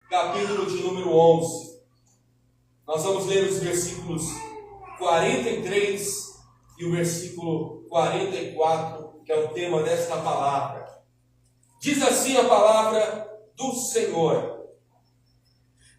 capítulo de número 11. Nós vamos ler os versículos 43 e o versículo 44, que é o tema desta palavra. Diz assim a palavra do Senhor: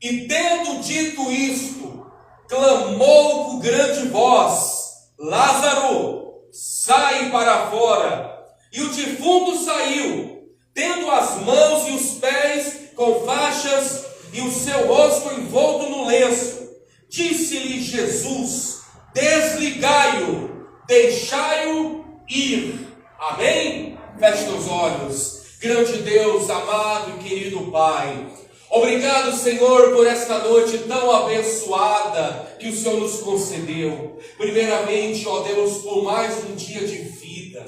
E tendo dito isto, clamou com grande voz: Lázaro, sai para fora. E o defunto saiu, tendo as mãos e os pés com faixas e o seu rosto envolto no lenço. Disse-lhe Jesus: desligai-o, deixai-o ir. Amém? Feche os olhos. Grande Deus, amado e querido Pai, obrigado, Senhor, por esta noite tão abençoada que o Senhor nos concedeu. Primeiramente, ó Deus, por mais um dia de vida,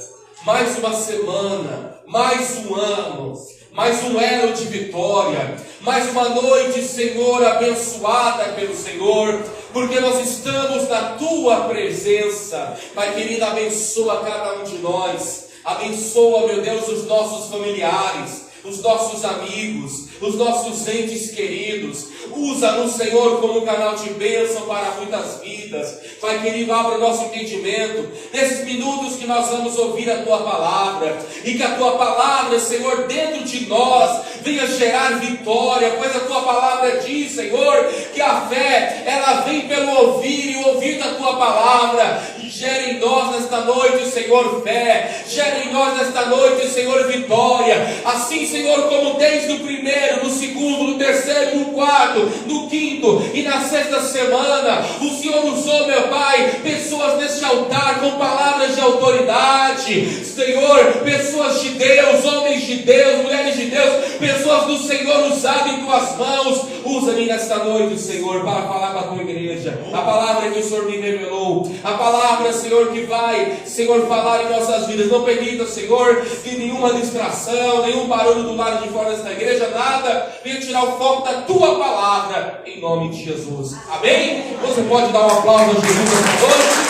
mais uma semana, mais um ano, mais um elo de vitória, mais uma noite, Senhor, abençoada pelo Senhor, porque nós estamos na Tua presença. Pai querido, abençoa cada um de nós, abençoa, meu Deus, os nossos familiares, os nossos amigos, os nossos entes queridos. Usa-nos, Senhor, como canal de bênção para muitas vidas. Pai querido, abra o nosso entendimento nesses minutos que nós vamos ouvir a Tua palavra, e que a Tua palavra, Senhor, dentro de nós venha gerar vitória, pois a Tua palavra diz, Senhor, que a fé, ela vem pelo ouvir, e o ouvir da Tua palavra. Gera em nós nesta noite, Senhor, fé. Gera em nós nesta noite, Senhor, vitória. Assim, Senhor, como desde o primeiro, no segundo, no terceiro, no quarto, no quinto e na sexta semana, o Senhor usou, meu Pai, pessoas neste altar com palavras de autoridade. Senhor, pessoas de Deus, homens de Deus, mulheres de Deus, pessoas do Senhor usadas em Tuas mãos. Usa-me nesta noite, Senhor, para falar para a Tua igreja a palavra que o Senhor me revelou, a palavra, Senhor, que vai, Senhor, falar em nossas vidas. Não permita, Senhor, que nenhuma distração, nenhum barulho do lado de fora desta igreja, nada venha tirar o foco da Tua palavra, em nome de Jesus. Amém? Você pode dar um aplauso a Jesus esta noite?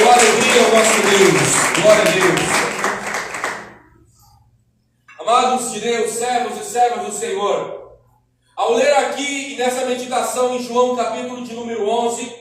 Glória a Deus, nosso Deus. Glória a Deus. Amados de Deus, servos e servas do Senhor, ao ler aqui nessa meditação em João capítulo de número 11,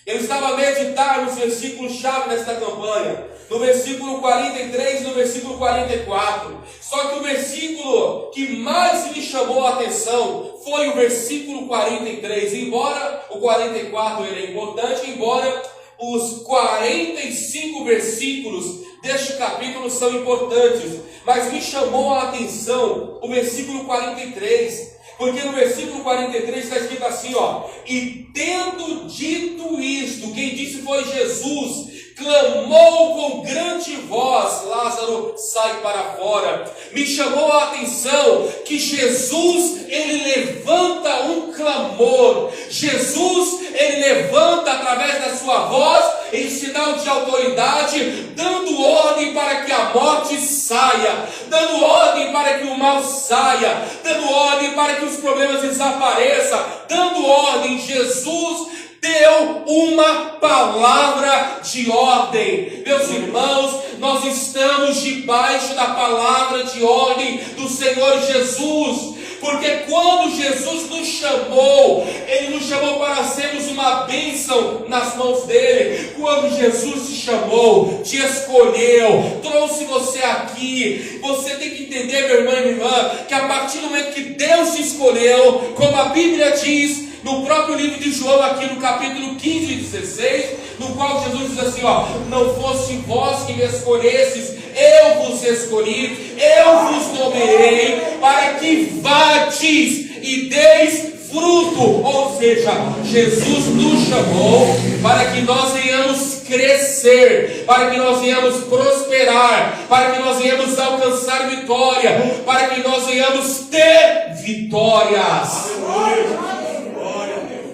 eu estava a meditar nos versículos-chave desta campanha, no versículo 43 e no versículo 44. Só que o versículo que mais me chamou a atenção foi o versículo 43. Embora o 44 ele é importante, embora os 45 versículos deste capítulo são importantes, mas me chamou a atenção o versículo 43. Porque no versículo 43 está escrito assim, ó: e tendo dito isto, quem disse foi Jesus, clamou com grande voz: Lázaro, sai para fora. Me chamou a atenção que Jesus, ele levanta um clamor. Jesus, ele levanta através da sua voz, em sinal de autoridade, dando ordem para que a morte saia, dando ordem para que o mal saia, dando ordem para que os problemas desapareçam, dando ordem. Jesus deu uma palavra de ordem. Meus irmãos, nós estamos debaixo da palavra de ordem do Senhor Jesus. Porque quando Jesus nos chamou, Ele nos chamou para sermos uma bênção nas mãos dEle. Quando Jesus te chamou, te escolheu, trouxe você aqui, você tem que entender, meu irmão e minha irmã, que a partir do momento que Deus te escolheu, como a Bíblia diz, no próprio livro de João, aqui no capítulo 15 e 16, no qual Jesus diz assim, ó: não fosse vós que me escolhesses, eu vos escolhi, eu vos nomeei, para que vades e deis fruto. Ou seja, Jesus nos chamou para que nós venhamos crescer, para que nós venhamos prosperar, para que nós venhamos alcançar vitória, para que nós venhamos ter vitórias.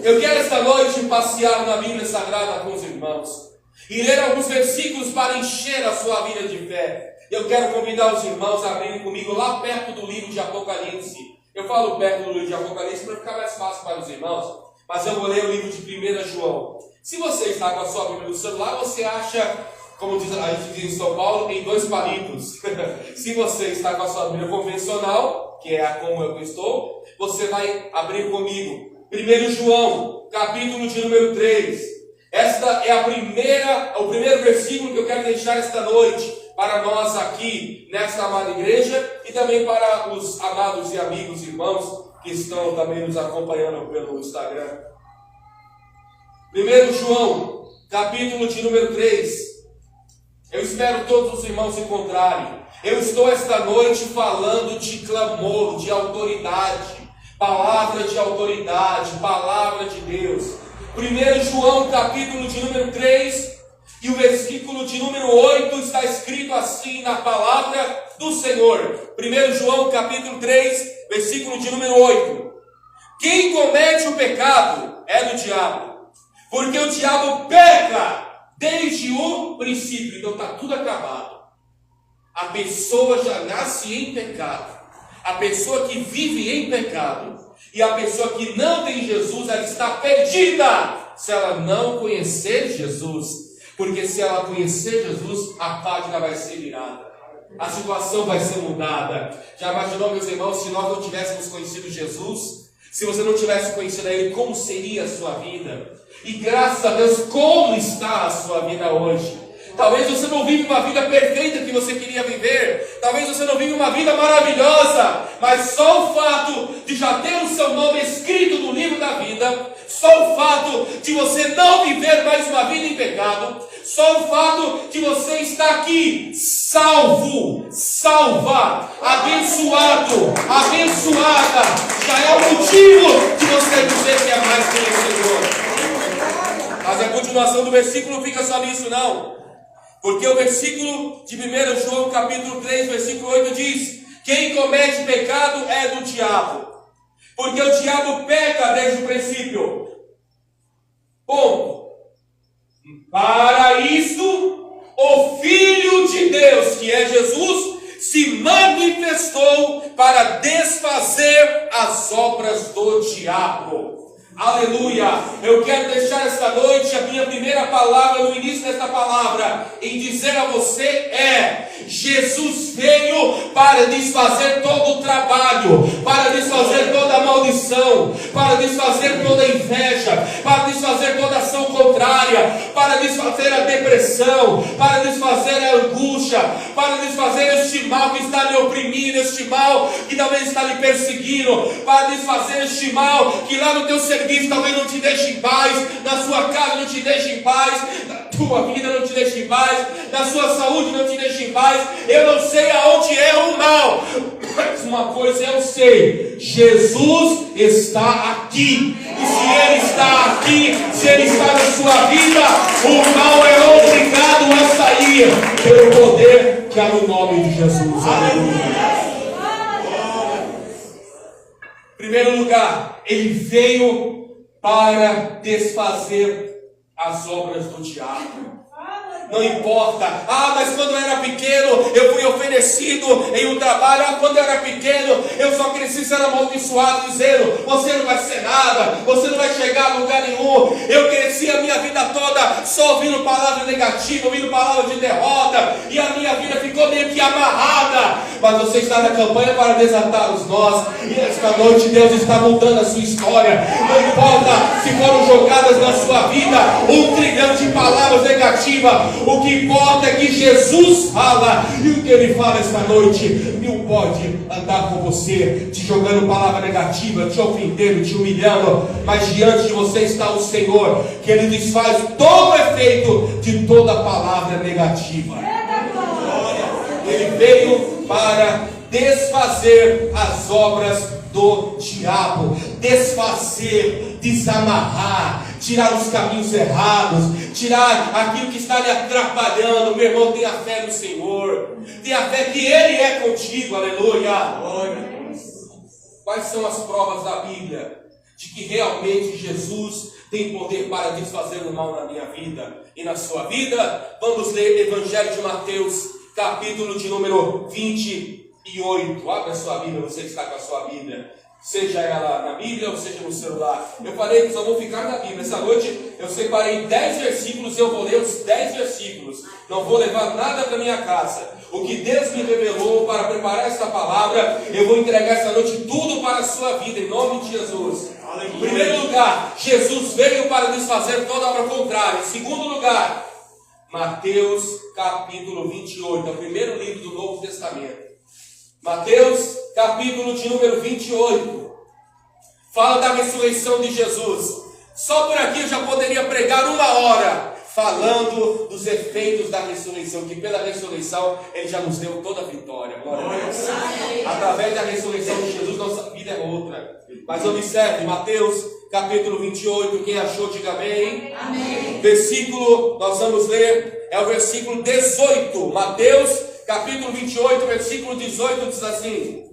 Eu quero esta noite passear na Bíblia Sagrada com os irmãos e ler alguns versículos para encher a sua vida de fé. Eu quero convidar os irmãos a abrirem comigo lá perto do livro de Apocalipse. Eu falo perto do livro de Apocalipse para ficar mais fácil para os irmãos, mas eu vou ler o livro de 1 João. Se você está com a sua Bíblia no celular, você acha, como diz, a gente diz em São Paulo, em 2 palitos. Se você está com a sua Bíblia convencional, que é a como eu estou, você vai abrir comigo. 1 João, capítulo de número 3. Esta é o primeiro versículo que eu quero deixar esta noite para nós aqui nesta amada igreja e também para os amados e amigos irmãos que estão também nos acompanhando pelo Instagram. 1 João, capítulo de número 3. Eu espero todos os irmãos encontrarem. Eu estou esta noite falando de clamor, de autoridade, palavra de autoridade, palavra de Deus. 1 João, capítulo de número 3, e o versículo de número 8 está escrito assim na palavra do Senhor. 1 João, capítulo 3, versículo de número 8. Quem comete o pecado é do diabo, porque o diabo peca desde o princípio. Então está tudo acabado. A pessoa já nasce em pecado. A pessoa que vive em pecado e a pessoa que não tem Jesus, ela está perdida se ela não conhecer Jesus. Porque se ela conhecer Jesus, a página vai ser virada. A situação vai ser mudada. Já imaginou, meus irmãos, se nós não tivéssemos conhecido Jesus? Se você não tivesse conhecido a Ele, como seria a sua vida? E graças a Deus, como está a sua vida hoje? Talvez você não vive uma vida perfeita que você queria viver. Talvez você não vive uma vida maravilhosa. Mas só o fato de já ter o seu nome escrito no livro da vida, só o fato de você não viver mais uma vida em pecado, só o fato de você estar aqui salvo, salva, abençoado, abençoada, já é o motivo de você dizer que é mais que o Senhor. Mas a continuação do versículo não fica só nisso não. Porque o versículo de 1 João capítulo 3, versículo 8 diz: quem comete pecado é do diabo, porque o diabo peca desde o princípio. Ponto. Para isto, o Filho de Deus, que é Jesus, se manifestou para desfazer as obras do diabo. Aleluia! Eu quero deixar esta noite a minha primeira palavra, no início desta palavra, em dizer a você Jesus veio para desfazer todo o trabalho, para desfazer toda a maldição, para desfazer toda a inveja, para desfazer toda a ação contrária, para desfazer a depressão, para desfazer a angústia, para desfazer este mal que está lhe oprimindo, este mal que talvez está lhe perseguindo, para desfazer este mal que lá no teu serviço talvez não te deixe em paz, na sua casa não te deixe em paz, na tua vida não te deixe em paz, na sua saúde não te deixe em paz. Eu não sei aonde é o mal, mas uma coisa eu sei: Jesus está aqui. E se Ele está aqui, se Ele está na sua vida, o mal é obrigado a sair pelo poder que há no nome de Jesus. Aleluia. Em primeiro lugar, Ele veio para desfazer as obras do diabo. Não importa, mas quando eu era pequeno eu fui oferecido em um trabalho, quando eu era pequeno eu só cresci sendo amaldiçoado, dizendo: você não vai ser nada, você não vai chegar a lugar nenhum. Eu cresci a minha vida toda só ouvindo palavra negativa, ouvindo palavra de derrota, e a minha vida ficou meio que amarrada. Mas você está na campanha para desatar os nós, e esta noite Deus está mudando a sua história. Não importa se foram jogadas na sua vida 1 trilhão de palavras negativas, o que importa é que Jesus fala, e o que Ele fala esta noite não pode andar com você, te jogando palavra negativa, te ofendendo, te humilhando, mas diante de você está o Senhor, que Ele desfaz todo o efeito de toda palavra negativa. Ele veio para desfazer as obras do diabo, desfazer, desamarrar, tirar os caminhos errados, tirar aquilo que está lhe atrapalhando. Meu irmão, tenha fé no Senhor, tenha fé que Ele é contigo. Aleluia. Quais são as provas da Bíblia de que realmente Jesus tem poder para desfazer o mal na minha vida e na sua vida? Vamos ler Evangelho de Mateus, capítulo de número 28. Abra a sua Bíblia, você que está com a sua Bíblia, seja ela na Bíblia ou seja no celular. Eu falei que só vou ficar na Bíblia. Essa noite eu separei 10 versículos e eu vou ler os 10 versículos. Não vou levar nada para minha casa. o que Deus me revelou para preparar esta palavra, eu vou entregar esta noite tudo para a sua vida, em nome de Jesus. Em primeiro lugar, Jesus veio para desfazer toda obra contrária. Em segundo lugar, Mateus capítulo 28, é o primeiro livro do Novo Testamento. Mateus capítulo de número 28, fala da ressurreição de Jesus. Só por aqui eu já poderia pregar 1 hora falando dos efeitos da ressurreição, que pela ressurreição Ele já nos deu toda a vitória. Glória a Deus. Através da ressurreição de Jesus, nossa vida é outra. Mas observe, Mateus capítulo 28, quem achou, diga amém. Amém. Versículo, nós vamos ler, é o versículo 18. Mateus capítulo 28, versículo 18, diz assim: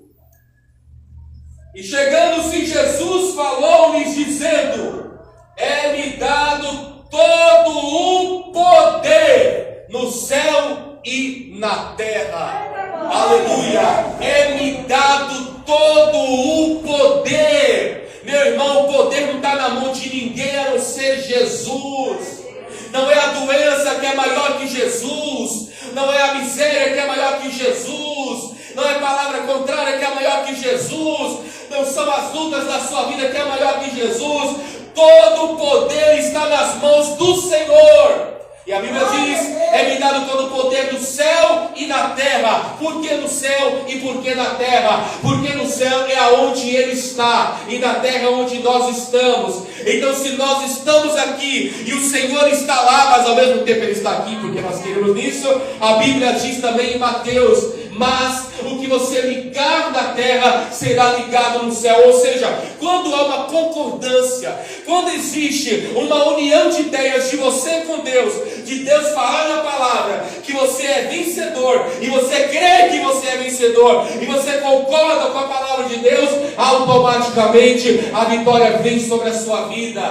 E chegando-se Jesus, falou-lhes dizendo: É-me dado todo o poder no céu e na terra. Aleluia! É-me dado todo o poder. Meu irmão, o poder não está na mão de ninguém a não ser Jesus. Não é a doença que é maior que Jesus. Não é a miséria que é maior que Jesus. Não é a palavra contrária que é maior que Jesus. Não são as lutas da sua vida que é maior que Jesus. Todo o poder está nas mãos do Senhor. E a Bíblia diz: é-me dado todo o poder no céu e na terra. Por que no céu e por que na terra? Porque no céu é aonde Ele está, e na terra é onde nós estamos. Então, se nós estamos aqui e o Senhor está lá, mas ao mesmo tempo Ele está aqui, porque nós queremos nisso, a Bíblia diz também em Mateus: mas o que você ligar na terra será ligado no céu. Ou seja, quando há uma concordância, quando existe uma união de ideias de você com Deus, de Deus falar na palavra que você é vencedor, e você crê que você é vencedor, e você concorda com a palavra de Deus, automaticamente a vitória vem sobre a sua vida.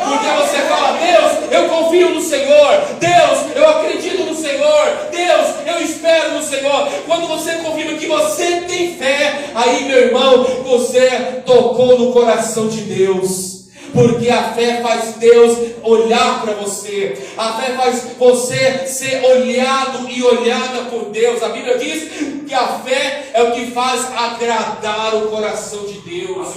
Porque você fala: Deus, eu confio no Senhor. Deus, eu acredito no Senhor. Deus, eu espero no Senhor. Quando você confirma que você tem fé, aí, meu irmão, você tocou no coração de Deus. Porque a fé faz Deus olhar para você. A fé faz você ser olhado e olhada por Deus. A Bíblia diz que a fé é o que faz agradar o coração de Deus.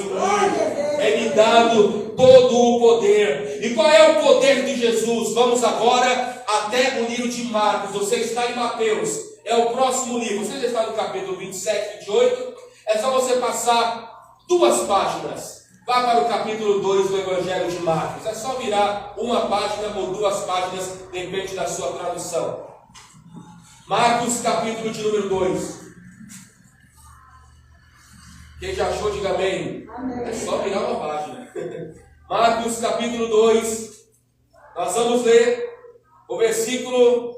É-lhe dado todo o poder. E qual é o poder de Jesus? Vamos agora até o livro de Marcos. Você está em Mateus, é o próximo livro. Você já está no capítulo 27, 28. É só você passar 2 páginas. Vá para o capítulo 2 do Evangelho de Marcos. É só virar uma página ou 2 páginas, depende da sua tradução. Marcos, capítulo de número 2. Quem já achou, diga amém. É só virar uma página. Marcos, capítulo 2. Nós vamos ler o versículo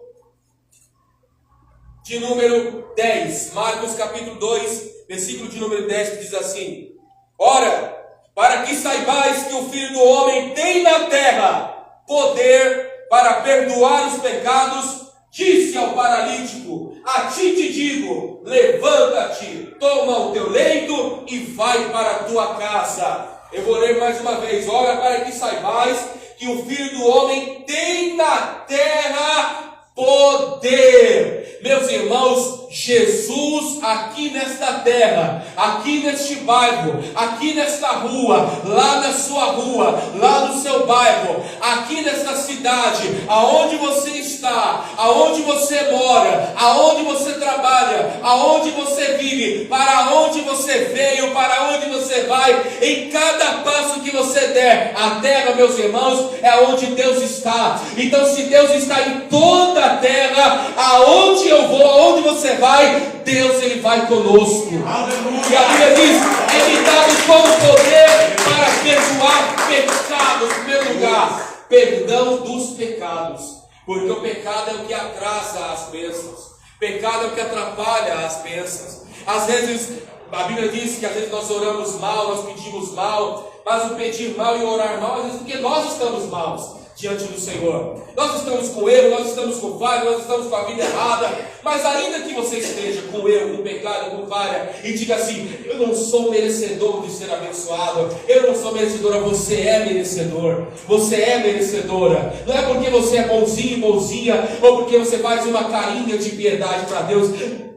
de número 10. Marcos, capítulo 2, versículo de número 10, que diz assim: Ora, para que saibais que o Filho do Homem tem na terra poder para perdoar os pecados, disse ao paralítico: a ti te digo, levanta-te, toma o teu leito e vai para a tua casa. Eu vou ler mais uma vez. Ora, para que saibais que o Filho do Homem tem na terra poder. Meus irmãos, Jesus aqui nesta terra, aqui neste bairro, aqui nesta rua, lá na sua rua, lá no seu bairro, aqui nesta cidade, aonde você está, aonde você mora, aonde você trabalha, aonde você vive, para onde você veio, para onde você vai, em cada passo que você der, a terra, meus irmãos, é onde Deus está. Então, se Deus está em toda a terra, aonde eu vou, aonde você vai, Deus, Ele vai conosco. Aleluia. E a Bíblia diz: é-me dado todo o poder para perdoar pecados. Em primeiro lugar, perdão dos pecados, porque o pecado é o que atrasa as bênçãos, pecado é o que atrapalha as bênçãos. Às vezes, a Bíblia diz que às vezes nós oramos mal, nós pedimos mal, mas o pedir mal e orar mal, às vezes porque nós estamos maus. diante do Senhor. Nós estamos com erro, nós estamos com falha, nós estamos com a vida errada, mas ainda que você esteja com erro, com pecado, com falha, e diga assim: eu não sou merecedor de ser abençoado, eu não sou merecedora. Você é merecedor, você é merecedora. Não é porque você é bonzinho, bonzinha, ou porque você faz uma carinha de piedade para Deus.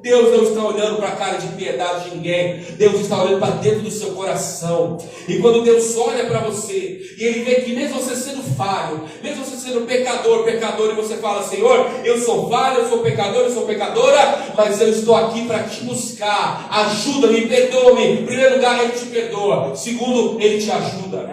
Deus não está olhando para a cara de piedade de ninguém. Deus está olhando para dentro do seu coração. E quando Deus olha para você, e Ele vê que mesmo você sendo falho, mesmo você sendo pecador, e você fala: Senhor, eu sou falho, eu sou pecador, eu sou pecadora, mas eu estou aqui para te buscar. Ajuda-me, perdoa-me. Em primeiro lugar, Ele te perdoa. Segundo, Ele te ajuda.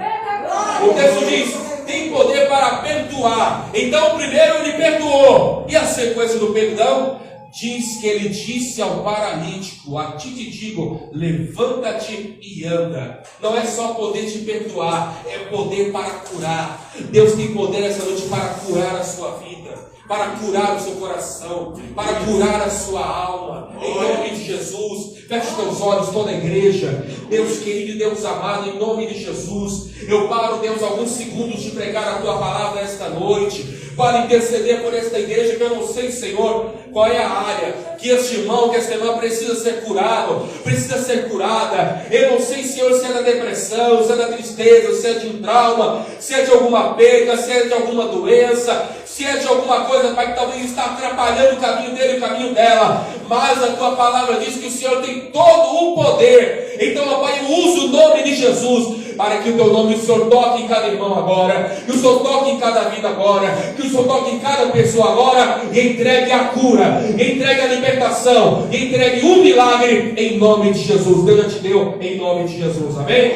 O texto diz: tem poder para perdoar. Então, primeiro Ele perdoou. E a sequência do perdão? Diz que Ele disse ao paralítico: a ti te digo, levanta-te e anda. Não é só poder te perdoar, é poder para curar. Deus tem poder essa noite para curar a sua vida, para curar o seu coração, para curar a sua alma. Em nome de Jesus, feche teus olhos, toda a igreja. Deus querido e Deus amado, em nome de Jesus, eu paro, Deus, alguns segundos de pregar a Tua palavra esta noite, para interceder por esta igreja, que eu não sei, Senhor, qual é a área que este irmão, que esta irmã precisa ser curado, precisa ser curada. Eu não sei, Senhor, se é da depressão, se é da tristeza, se é de um trauma, se é de alguma perda, se é de alguma doença, se é de alguma coisa, Pai, que talvez está atrapalhando o caminho dele e o caminho dela. Mas a Tua palavra diz que o Senhor tem todo o poder. Então, ó Pai, eu uso o nome de Jesus para que o Teu nome, o Senhor, toque em cada irmão agora, que o Senhor toque em cada vida agora, que o Senhor toque em cada pessoa agora, e entregue a cura, entregue a libertação, entregue um milagre em nome de Jesus. Deus já te deu em nome de Jesus, amém?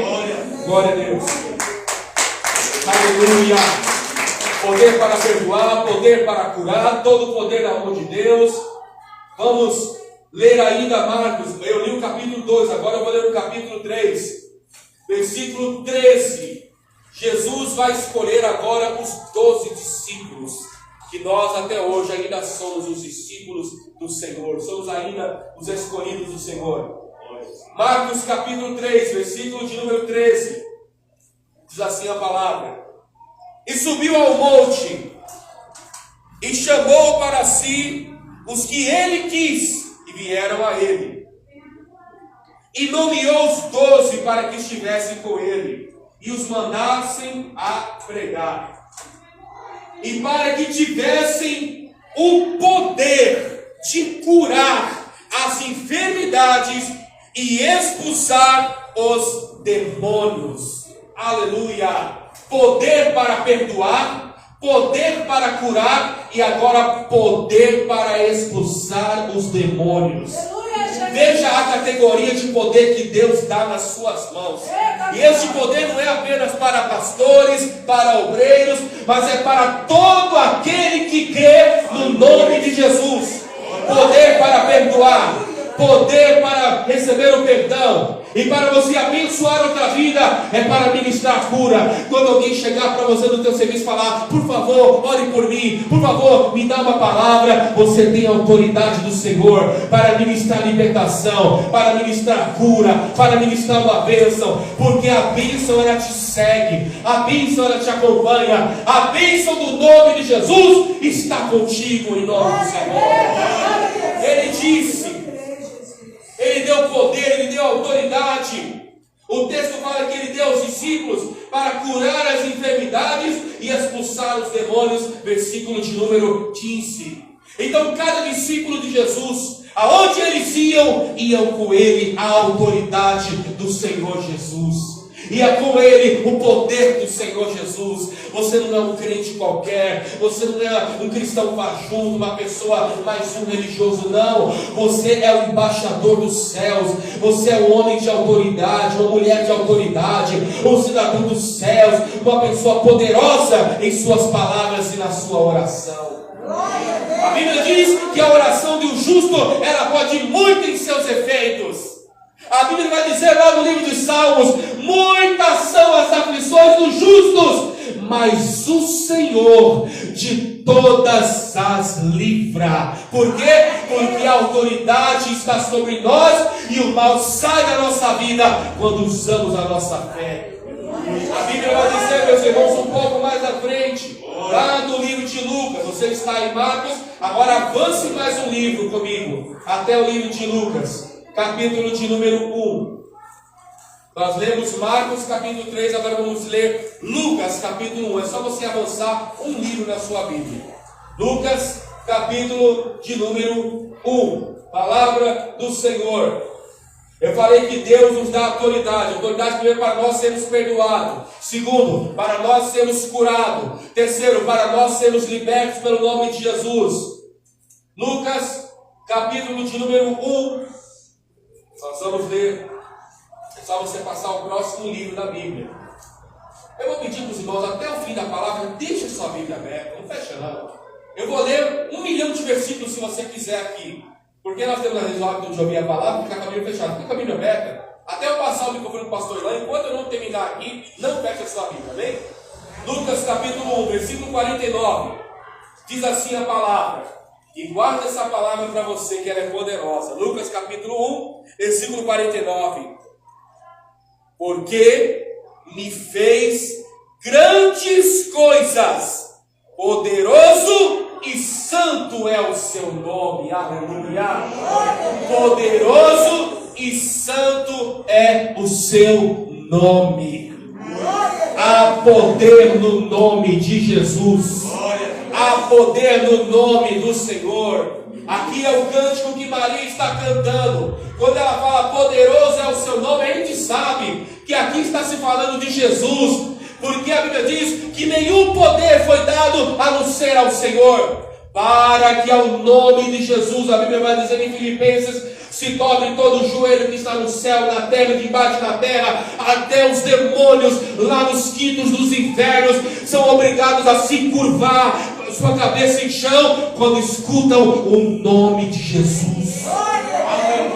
Glória a Deus. Aleluia. Poder para perdoar, poder para curar, todo o poder da mão de Deus. Vamos ler ainda Marcos. Eu li o capítulo 2, agora eu vou ler o capítulo 3, versículo 13. Jesus vai escolher agora os 12 discípulos, que nós até hoje ainda somos os discípulos do Senhor, somos ainda os escolhidos do Senhor. Marcos capítulo 3, versículo de número 13, diz assim a palavra: e subiu ao monte, e chamou para si os que ele quis, e vieram a ele. E nomeou os 12 para que estivessem com ele, e os mandassem a pregar, e para que tivessem o poder de curar as enfermidades e expulsar os demônios. Aleluia! Poder para perdoar, poder para curar e agora poder para expulsar os demônios. Veja a categoria de poder que Deus dá nas suas mãos. E este poder não é apenas para pastores, para obreiros, mas é para todo aquele que crê no nome de Jesus. Poder para perdoar, poder para receber o perdão, e para você abençoar outra vida, é para ministrar cura. Quando alguém chegar para você no teu serviço e falar: por favor, ore por mim, por favor, me dá uma palavra, você tem a autoridade do Senhor para ministrar libertação, para ministrar cura, para ministrar uma bênção, porque a bênção ela te segue, a bênção ela te acompanha, a bênção do nome de Jesus está contigo em nome do Senhor. Ele disse, Ele deu poder, Ele deu autoridade. O texto fala que Ele deu aos discípulos para curar as enfermidades e expulsar os demônios. Versículo de número 15. Então cada discípulo de Jesus, aonde eles iam com Ele a autoridade do Senhor Jesus. Ia com Ele o poder do Senhor Jesus. Você não é um crente qualquer, você não é um cristão fajuto, uma pessoa mais um religioso, não. Você é o embaixador dos céus, você é um homem de autoridade, uma mulher de autoridade, um cidadão dos céus, uma pessoa poderosa em suas palavras e na sua oração. A Bíblia diz que a oração de um justo, ela pode ir muito em seus efeitos. A Bíblia vai dizer lá no livro dos Salmos: muitas são as aflições dos justos, mas o Senhor de todas as livra. Por quê? Porque a autoridade está sobre nós e o mal sai da nossa vida quando usamos a nossa fé. A Bíblia vai dizer, meus irmãos, um pouco mais à frente, Lá no livro de Lucas, você está em Marcos, agora avance mais um livro comigo, até o livro de Lucas, capítulo de número 1. Nós lemos Marcos capítulo 3, agora vamos ler Lucas capítulo 1. É só você avançar um livro na sua Bíblia. Lucas capítulo de número 1. Palavra do Senhor. Eu falei que Deus nos dá autoridade. Autoridade primeiro para nós sermos perdoados. Segundo, para nós sermos curados. Terceiro, para nós sermos libertos pelo nome de Jesus. Lucas capítulo de número 1. Nós vamos ler. É só você passar o próximo livro da Bíblia. Eu vou pedir para os irmãos, até o fim da palavra, deixe sua Bíblia aberta, não fecha não. Eu vou ler 1 milhão de versículos se você quiser aqui. Porque nós temos o hábito de ouvir a palavra e ficar com a Bíblia fechada. Fica com a Bíblia aberta. Até eu passar o microfone para o pastor lá, enquanto eu não terminar aqui, não feche a sua Bíblia, amém? Lucas capítulo 1, versículo 49. Diz assim a palavra. E guarda essa palavra para você, que ela é poderosa. Lucas capítulo 1, versículo 49. Porque me fez grandes coisas, poderoso e santo é o seu nome, aleluia. Poderoso e santo é o seu nome. Há poder no nome de Jesus, há poder no nome do Senhor. Aqui é o cântico que Maria está cantando. Quando ela fala poderoso é o seu nome, a gente sabe que aqui está se falando de Jesus, porque a Bíblia diz que nenhum poder foi dado a não ser ao Senhor, para que ao nome de Jesus, a Bíblia vai dizer em Filipenses, se dobre todo o joelho que está no céu, na terra, debaixo da terra, até os demônios lá nos quintos dos infernos são obrigados a se curvar sua cabeça em chão quando escutam o nome de Jesus.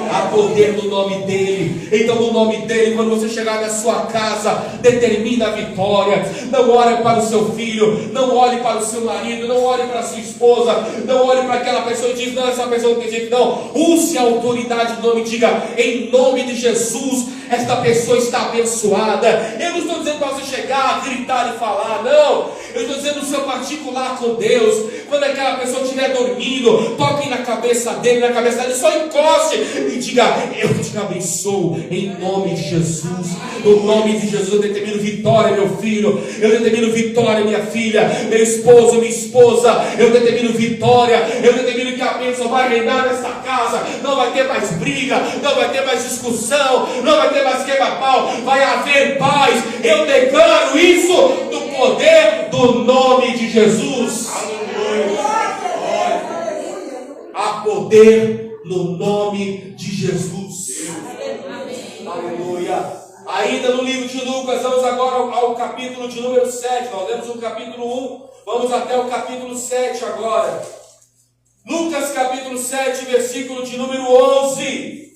Há poder no nome dele. Então no nome dele, quando você chegar na sua casa, determina a vitória. Não olhe para o seu filho, não olhe para o seu marido, não olhe para a sua esposa, não olhe para aquela pessoa e diz, não, essa pessoa não tem jeito. Não, use a autoridade do nome e diga, em nome de Jesus, esta pessoa está abençoada. Eu não estou dizendo para você chegar, gritar e falar, não. Eu estou dizendo no seu particular com Deus. Quando aquela pessoa estiver dormindo, toque na cabeça dele, só encoste e diga, eu te abençoo em nome de Jesus. No nome de Jesus eu determino vitória, meu filho. Eu determino vitória, minha filha. Meu esposo, minha esposa. Eu determino vitória. Eu determino que a bênção vai reinar nesta casa. Não vai ter mais briga, não vai ter mais discussão, não vai ter mais quebra-pau. Vai haver paz. Eu declaro isso no poder do nome de Jesus. Há poder no nome de Jesus. Aleluia. Ainda no livro de Lucas, vamos agora ao capítulo de número 7. Nós lemos o capítulo 1, vamos até o capítulo 7 agora. Lucas capítulo 7, versículo de número 11.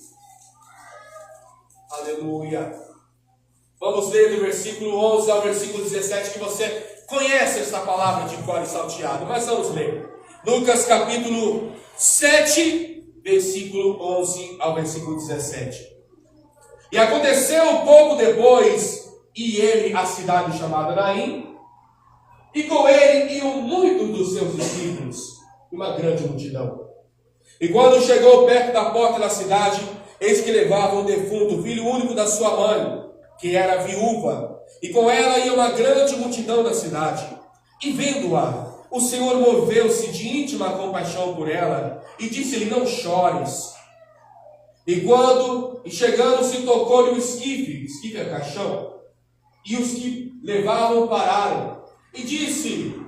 Aleluia. Vamos ler do versículo 11 ao versículo 17, que você conhece esta palavra de cor e salteado, mas vamos ler. Lucas capítulo 7, versículo 11 ao versículo 17. E aconteceu pouco depois, e ele a cidade chamada Naim, e com ele iam muitos dos seus discípulos, uma grande multidão. E quando chegou perto da porta da cidade, eis que levavam o defunto, filho único da sua mãe, que era viúva, e com ela ia uma grande multidão da cidade. E vendo-a, o Senhor moveu-se de íntima compaixão por ela, e disse-lhe, não chores. E chegando se tocou-lhe o esquife é caixão, e os que levavam pararam, e disse,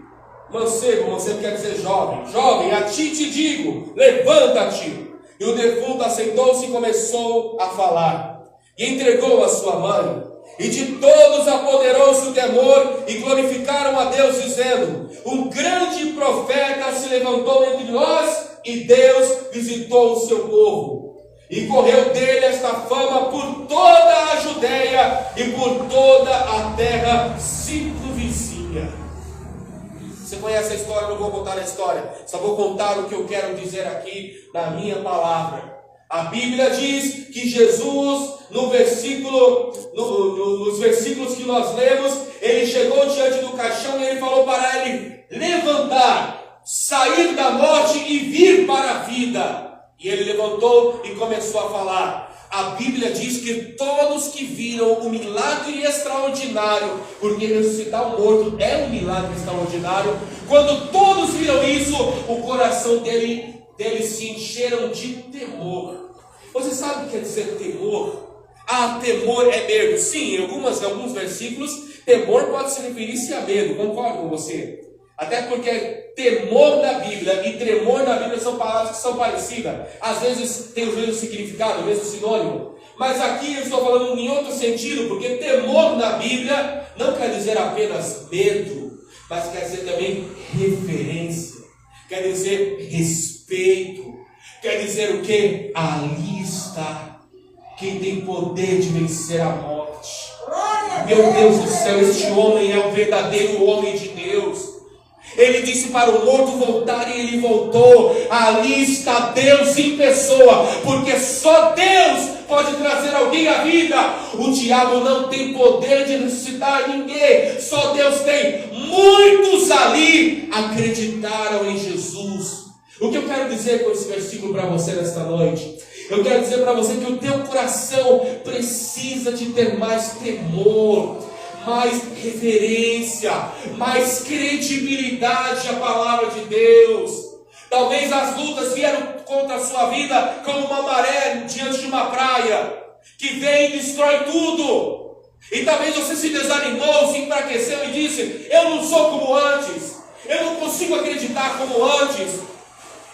mancebo quer dizer jovem, a ti te digo, levanta-te. E o defunto assentou-se e começou a falar, e entregou a sua mãe. E de todos apoderou-se o temor, e glorificaram a Deus, dizendo, um grande profeta se levantou entre nós, e Deus visitou o seu povo. E correu dele esta fama por toda a Judeia, e por toda a terra circunvizinha. Você conhece a história? Não vou contar a história, só vou contar o que eu quero dizer aqui na minha palavra. A Bíblia diz que Jesus, nos versículos que nós lemos, ele chegou diante do caixão e ele falou para ele, andar, sair da morte e vir para a vida. E ele levantou e começou a falar. A Bíblia diz que todos que viram o milagre extraordinário, porque ressuscitar o morto é um milagre extraordinário, quando todos viram isso, o coração deles se encheram de temor. Você sabe o que quer dizer temor? Temor é medo. Sim, em alguns versículos, temor pode se referir-se a medo. Concordo com você. Até porque temor na Bíblia e tremor na Bíblia são palavras que são parecidas. Às vezes tem o mesmo significado, o mesmo sinônimo. Mas aqui eu estou falando em outro sentido, porque temor na Bíblia não quer dizer apenas medo, mas quer dizer também reverência, quer dizer respeito, quer dizer o quê? Ali está quem tem poder de vencer a morte. Meu Deus do céu, este homem é o verdadeiro homem de Deus. Ele disse para o morto voltar e ele voltou. Ali está Deus em pessoa, porque só Deus pode trazer alguém à vida. O diabo não tem poder de ressuscitar ninguém, só Deus tem. Muitos ali acreditaram em Jesus. O que eu quero dizer com esse versículo para você nesta noite? Eu quero dizer para você que o teu coração precisa de ter mais temor, mais reverência, mais credibilidade à palavra de Deus. Talvez as lutas vieram contra a sua vida como uma maré diante de uma praia, que vem e destrói tudo. E talvez você se desanimou, se enfraqueceu e disse: eu não sou como antes, eu não consigo acreditar como antes,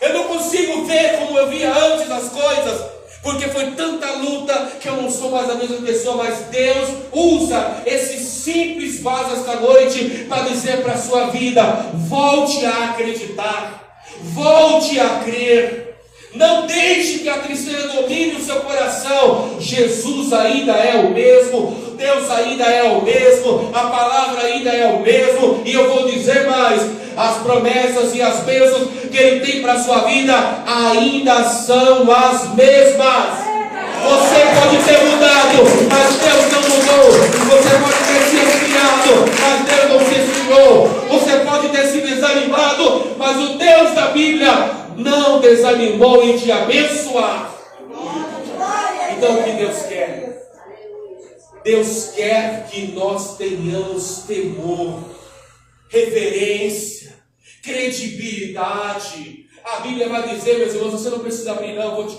eu não consigo ver como eu via antes as coisas, porque foi tanta luta que eu não sou mais a mesma pessoa. Mas Deus usa esse simples vaso esta noite para dizer para a sua vida: volte a acreditar, volte a crer, não deixe que a tristeza domine o seu coração. Jesus ainda é o mesmo, Deus ainda é o mesmo, a palavra ainda é o mesmo. E eu vou dizer mais: as promessas e as bênçãos que Ele tem para a sua vida ainda são as mesmas. Você pode ter mudado, mas Deus não mudou. Você pode ter se esfriado, mas Deus não se esfriou. Você pode ter se desanimado, mas o Deus da Bíblia não desanimou em te abençoar. Então o que Deus quer? Deus quer que nós tenhamos temor, reverência, credibilidade. A Bíblia vai dizer, meus irmãos, você não precisa abrir não, vou te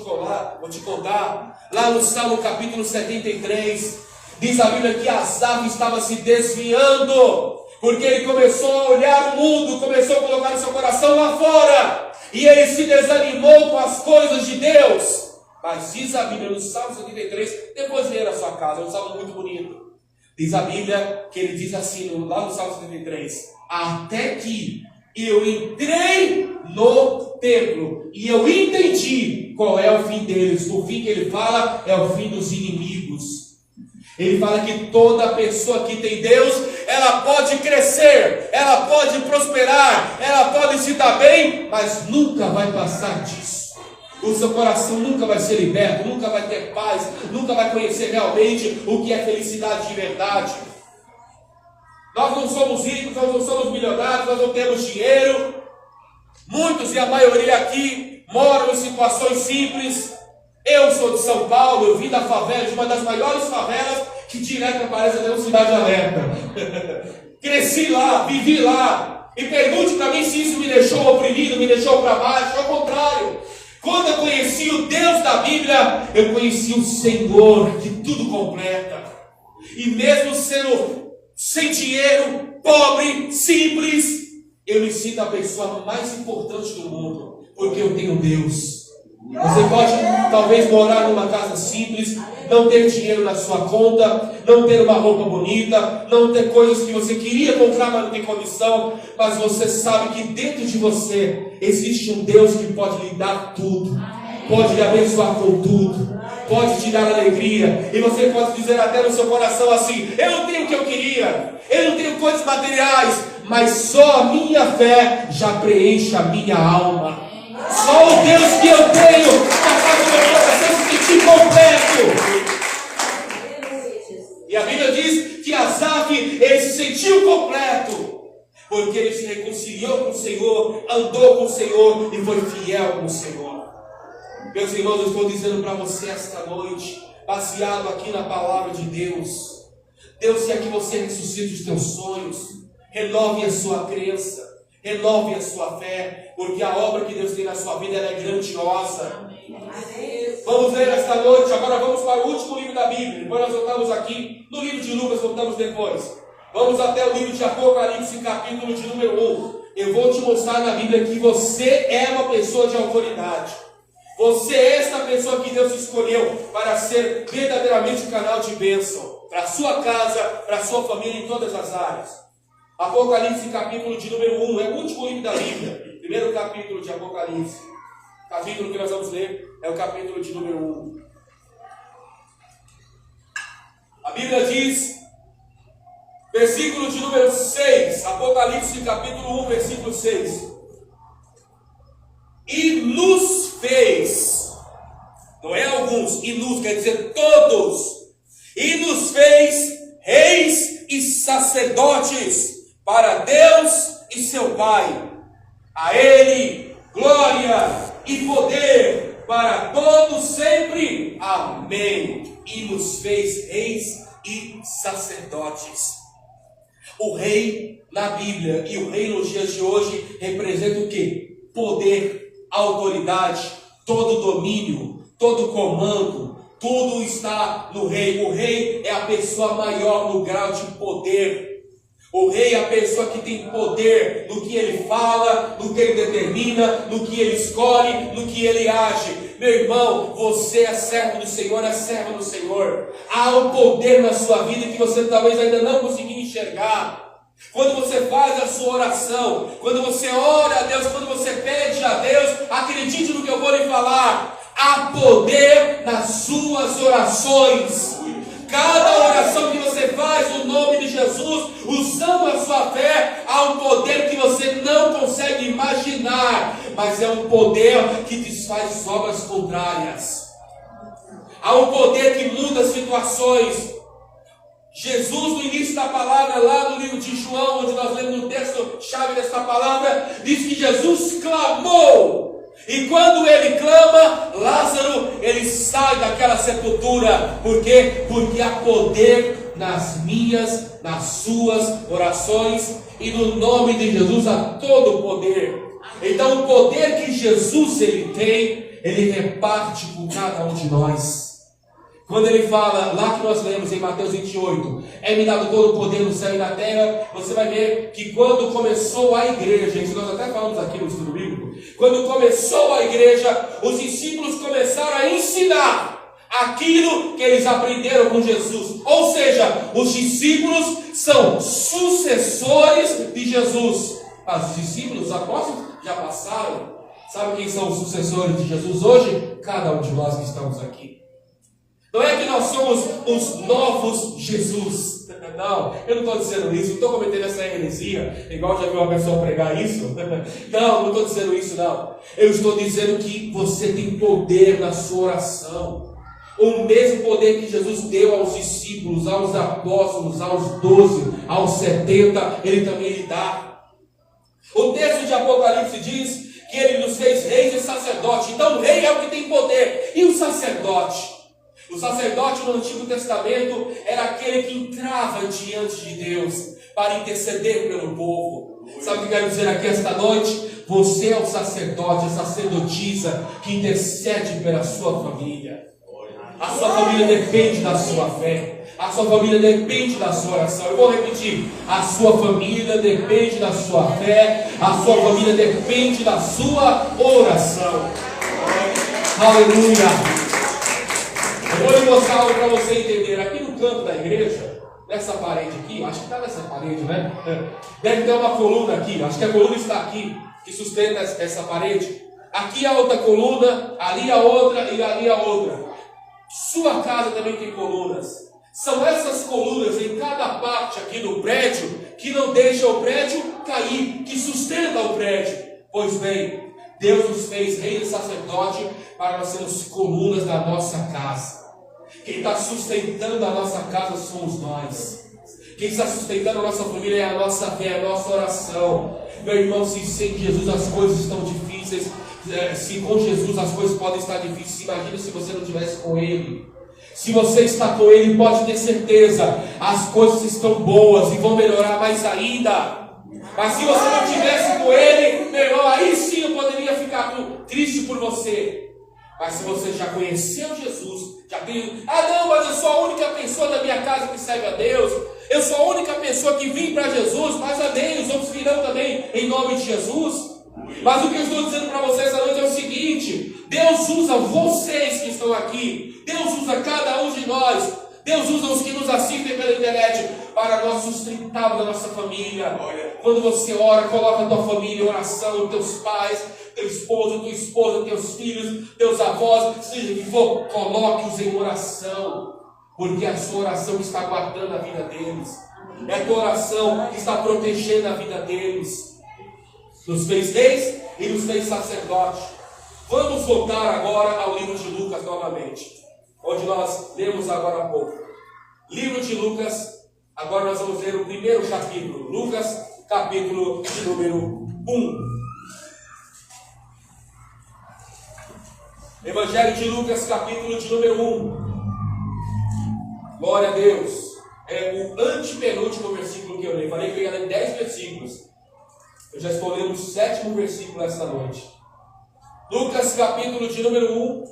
contar. Lá no Salmo capítulo 73, diz a Bíblia que Asaf estava se desviando, porque ele começou a olhar o mundo, começou a colocar o seu coração lá fora, e ele se desanimou com as coisas de Deus. Mas diz a Bíblia no Salmo 73, depois leia na sua casa, é um salmo muito bonito. Diz a Bíblia que ele diz assim, lá no Salmo 73, até que eu entrei no templo e eu entendi qual é o fim deles. O fim que ele fala é o fim dos inimigos. Ele fala que toda pessoa que tem Deus, ela pode crescer, ela pode prosperar, ela pode se dar bem, mas nunca vai passar disso. O seu coração nunca vai ser liberto, nunca vai ter paz, nunca vai conhecer realmente o que é felicidade de verdade. Nós não somos ricos, nós não somos milionários, nós não temos dinheiro. Muitos e a maioria aqui moram em situações simples. Eu sou de São Paulo, eu vim da favela, de uma das maiores favelas, que direto aparece até uma cidade alerta. Cresci lá, vivi lá. E pergunte para mim se isso me deixou oprimido, me deixou para baixo. Ao contrário. Quando eu conheci o Deus da Bíblia, eu conheci o Senhor que tudo completa. E mesmo sendo sem dinheiro, pobre, simples, eu me sinto a pessoa mais importante do mundo, porque eu tenho Deus. Você pode talvez morar numa casa simples, não ter dinheiro na sua conta, não ter uma roupa bonita, não ter coisas que você queria comprar, mas não tem condição, mas você sabe que dentro de você existe um Deus que pode lhe dar tudo, pode lhe abençoar com tudo, pode te dar alegria, e você pode dizer até no seu coração assim: eu não tenho o que eu queria, eu não tenho coisas materiais, mas só a minha fé já preenche a minha alma. Só o Deus que eu tenho faz o meu coração se sentir completo. E a Bíblia diz que Asaf, ele se sentiu completo. porque ele se reconciliou com o Senhor, andou com o Senhor e foi fiel com o Senhor. Meus irmãos, eu estou dizendo para você esta noite, baseado aqui na palavra de Deus, Deus quer que você ressuscite os teus sonhos, renove a sua crença, renove a sua fé, porque a obra que Deus tem na sua vida ela é grandiosa. Vamos ler esta noite, agora vamos para o último livro da Bíblia, depois nós voltamos aqui, no livro de Lucas, voltamos depois. Vamos até o livro de Apocalipse, capítulo de número 1. Eu vou te mostrar na Bíblia que você é uma pessoa de autoridade. Você é esta pessoa que Deus escolheu para ser verdadeiramente um canal de bênção para a sua casa, para a sua família, em todas as áreas. Apocalipse, capítulo de número 1, é o último livro da Bíblia. Primeiro capítulo de Apocalipse. O capítulo que nós vamos ler é o capítulo de número 1. A Bíblia diz, versículo de número 6, Apocalipse, capítulo 1, versículo 6. E nos fez, não é alguns, e nos quer dizer todos, e nos fez reis e sacerdotes para Deus e seu Pai. A Ele glória e poder para todos sempre. Amém. E nos fez reis e sacerdotes. O rei na Bíblia e o rei nos dias de hoje representa o quê? Poder, autoridade, todo domínio, todo comando, tudo está no rei. O rei é a pessoa maior no grau de poder. O rei é a pessoa que tem poder no que ele fala, no que ele determina, no que ele escolhe, no que ele age. Meu irmão, você é servo do Senhor, é servo do Senhor. Há um poder na sua vida que você talvez ainda não conseguiu enxergar. Quando você faz a sua oração, quando você ora a Deus, quando você pede a Deus, acredite no que eu vou lhe falar. Há poder nas suas orações. Cada oração que você faz no nome de Jesus, usando a sua fé, há um poder que você não consegue imaginar, mas é um poder que desfaz obras contrárias. Há um poder que muda situações. Jesus, no início da palavra, lá no livro de João, onde nós lemos o texto-chave desta palavra, diz que Jesus clamou. E quando ele clama, Lázaro, ele sai daquela sepultura. Por quê? Porque há poder nas minhas, nas suas orações. E no nome de Jesus há todo o poder. Então o poder que Jesus ele tem, ele reparte com cada um de nós. Quando ele fala, lá que nós lemos em Mateus 28, é-me dado todo o poder no céu e na terra, você vai ver que quando começou a igreja, isso nós até falamos aqui no estudo bíblico, quando começou a igreja, os discípulos começaram a ensinar aquilo que eles aprenderam com Jesus. Ou seja, os discípulos são sucessores de Jesus. Mas os discípulos, os apóstolos, já passaram. Sabe quem são os sucessores de Jesus hoje? Cada um de nós que estamos aqui. Não é que nós somos os novos Jesus. Não, eu não estou dizendo isso, não estou cometendo essa heresia, igual já viu uma pessoa pregar isso. Não, não estou dizendo isso, não. Eu estou dizendo que você tem poder na sua oração. O mesmo poder que Jesus deu aos discípulos, aos apóstolos, aos 12, aos 70, Ele também lhe dá. O texto de Apocalipse diz que Ele nos fez reis e sacerdotes. Então o rei é o que tem poder. E o sacerdote? O sacerdote no Antigo Testamento era aquele que entrava diante de Deus para interceder pelo povo. Sabe o que eu quero dizer aqui esta noite? Você é o sacerdote, a sacerdotisa que intercede pela sua família. A sua família depende da sua fé. A sua família depende da sua oração. Eu vou repetir. A sua família depende da sua fé. A sua família depende da sua oração. Aleluia. Eu vou lhe mostrar algo para você entender. Aqui no canto da igreja, nessa parede aqui, acho que está nessa parede, né? Deve ter uma coluna aqui, acho que a coluna está aqui, que sustenta essa parede. Aqui a outra coluna, ali a outra e ali a outra. Sua casa também tem colunas. São essas colunas em cada parte aqui do prédio que não deixam o prédio cair, que sustenta o prédio. Pois bem, Deus nos fez rei e sacerdote para nós sermos colunas da nossa casa. Quem está sustentando a nossa casa somos nós. Quem está sustentando a nossa família é a nossa fé, a nossa oração. Meu irmão, se sem Jesus as coisas estão difíceis, se com Jesus as coisas podem estar difíceis, imagina se você não estivesse com Ele. Se você está com Ele, pode ter certeza, as coisas estão boas e vão melhorar mais ainda. Mas se você não estivesse com Ele, meu irmão, aí sim eu poderia ficar triste por você. Mas se você já conheceu Jesus, já tem... não, mas eu sou a única pessoa da minha casa que serve a Deus. Eu sou a única pessoa que vim para Jesus. Mas amém, os outros virão também em nome de Jesus. Mas o que eu estou dizendo para vocês essa noite é o seguinte: Deus usa vocês que estão aqui. Deus usa cada um de nós. Deus usa os que nos assistem pela internet para nós sustentarmos a nossa família. Quando você ora, coloca a tua família em oração, teus pais, teu esposo, tua esposa, teus filhos, teus avós, seja que for, coloque-os em oração, porque é a sua oração que está guardando a vida deles, é a tua oração que está protegendo a vida deles. Nos fez reis e nos fez sacerdote. Vamos voltar agora ao livro de Lucas novamente, onde nós lemos agora há pouco. Livro de Lucas, agora nós vamos ler o primeiro capítulo. Lucas, capítulo de número 1. Evangelho de Lucas, capítulo de número 1. Glória a Deus. É o antepenúltimo versículo que eu li. Falei que eu ia ler 10 versículos. Eu já estou lendo o 7º versículo esta noite. Lucas, capítulo de número 1.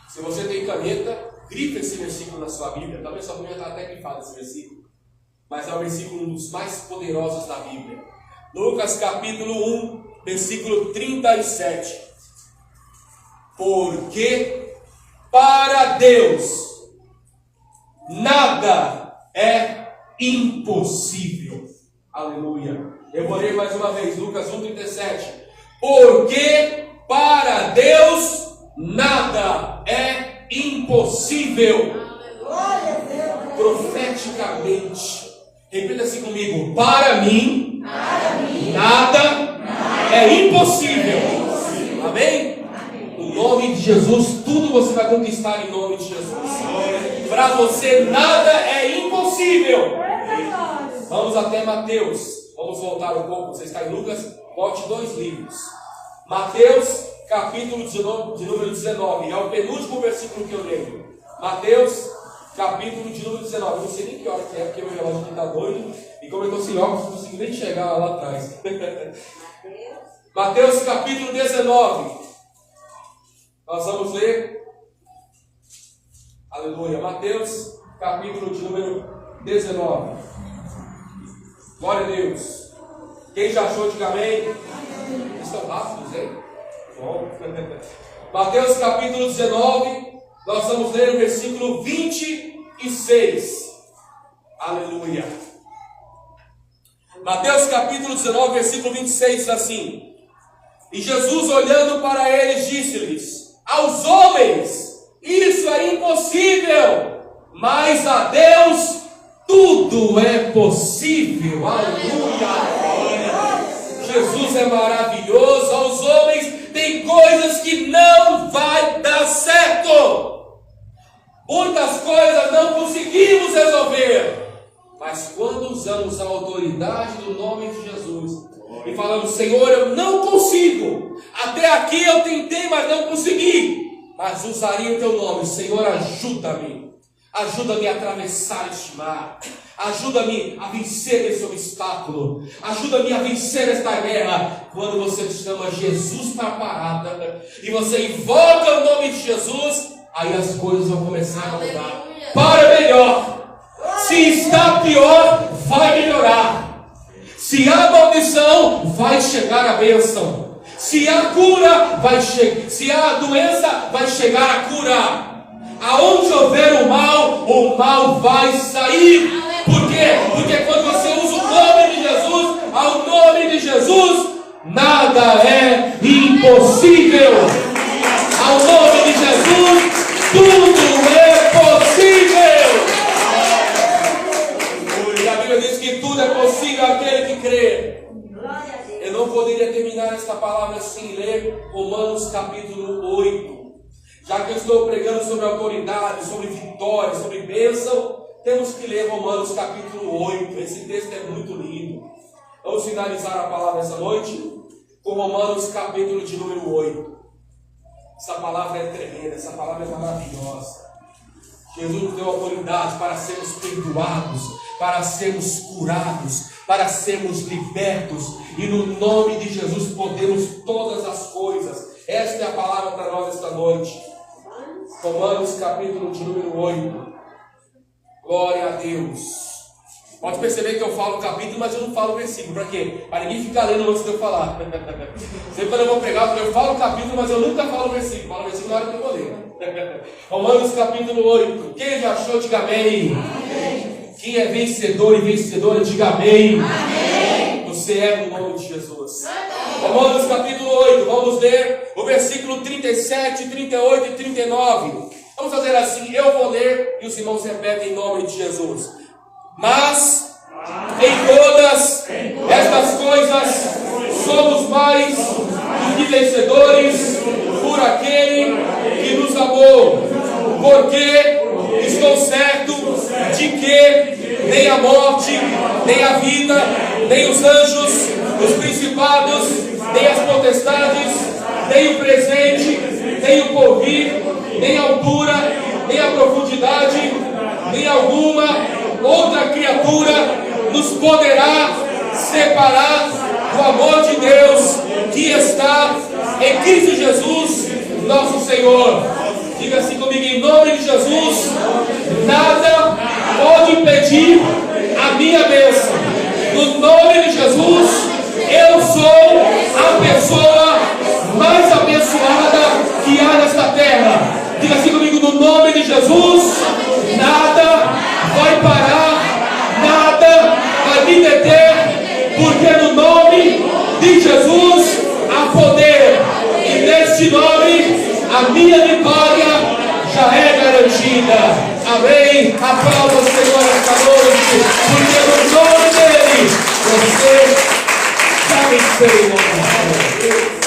Se você tem caneta, grifa esse versículo na sua Bíblia. Talvez sua Bíblia está até grifada esse versículo. Mas é o versículo um dos mais poderosos da Bíblia. Lucas, capítulo 1, versículo 37. Porque para Deus nada é impossível. Aleluia. Eu vou ler mais uma vez, Lucas 1,37. Porque para Deus nada é impossível. Profeticamente, repita assim comigo: para mim, nada é impossível. Amém? Em nome de Jesus, tudo você vai conquistar em nome de Jesus. Para você nada é impossível. Vamos até Mateus. Vamos voltar um pouco. Você está em Lucas, volte 2 livros. Mateus, capítulo de número 19. É o penúltimo versículo que eu leio. Mateus, capítulo de número 19. Não sei nem que hora que é, porque meu relógio está doido. E como eu estou sem óculos, não consigo nem chegar lá atrás. Mateus, capítulo 19. Nós vamos ler. Aleluia. Mateus, capítulo de número 19. Glória a Deus. Quem já achou, diga amém. Estão rápidos, hein? Bom. Mateus capítulo 19. Nós vamos ler o versículo 26. Aleluia. Mateus capítulo 19, versículo 26 diz assim: E Jesus, olhando para eles, disse-lhes: Aos homens isso é impossível, mas a Deus tudo é possível. Aleluia. Jesus é maravilhoso. Aos homens tem coisas que não vai dar certo. Muitas coisas não conseguimos resolver. Mas quando usamos a autoridade do nome de Jesus e falamos: Senhor, eu não consigo. Até aqui eu tentei, mas não consegui. Mas usaria o teu nome. Senhor, ajuda-me. Ajuda-me a atravessar este mar. Ajuda-me a vencer esse obstáculo. Ajuda-me a vencer esta guerra. Quando você chama Jesus para a parada e você invoca o nome de Jesus, aí as coisas vão começar a mudar para melhor. Se está pior, vai melhorar. Se há maldição, vai chegar a bênção. Se há cura, vai chegar. Se há doença, vai chegar a cura. Aonde houver o mal vai sair. Por quê? Porque quando você usa o nome de Jesus, ao nome de Jesus, nada é impossível. Ao nome de Jesus, tudo é possível. E a Bíblia diz que tudo é possível àquele que crê. Eu não poderia terminar esta palavra sem ler Romanos capítulo 8. Já que eu estou pregando sobre autoridade, sobre vitória, sobre bênção, temos que ler Romanos capítulo 8. Esse texto é muito lindo. Vamos finalizar a palavra essa noite com Romanos capítulo de número 8. Essa palavra é tremenda, essa palavra é maravilhosa. Jesus nos deu autoridade para sermos perdoados, para sermos curados, para sermos libertos. E no nome de Jesus podemos todas as coisas. Esta é a palavra para nós esta noite. Romanos capítulo de número 8. Glória a Deus. Pode perceber que eu falo o capítulo, mas eu não falo o versículo. Para quê? Para ninguém ficar lendo antes de eu falar. Sempre quando eu vou pregar, eu falo o capítulo, mas eu nunca falo o versículo. Falo o versículo na hora que eu vou ler. Romanos capítulo 8. Quem já achou, diga amém. Amém. Quem é vencedor e vencedora, diga amém. Amém. Você é no nome de Jesus. Amém. Romanos capítulo 8. Vamos ler o versículo 37, 38 e 39. Vamos fazer assim. Eu vou ler e os irmãos repetem em nome de Jesus. Mas em todas estas coisas somos mais do que vencedores por aquele que nos amou. Porque estou certo de que nem a morte, nem a vida, nem os anjos, os principados, nem as potestades, nem o presente, nem o porvir, nem a altura, nem a profundidade, nem alguma outra criatura nos poderá separar do amor de Deus que está em Cristo Jesus, nosso Senhor. Diga assim comigo, em nome de Jesus, nada pode impedir a minha bênção. No nome de Jesus, eu sou a pessoa mais abençoada que há nesta terra. Diga assim comigo, no nome de Jesus, nada vai parar, nada vai me deter, porque no nome de Jesus há poder, e neste nome a minha vitória já é garantida. Amém? Aplauda o Senhor esta noite, porque no nome dele você já venceu.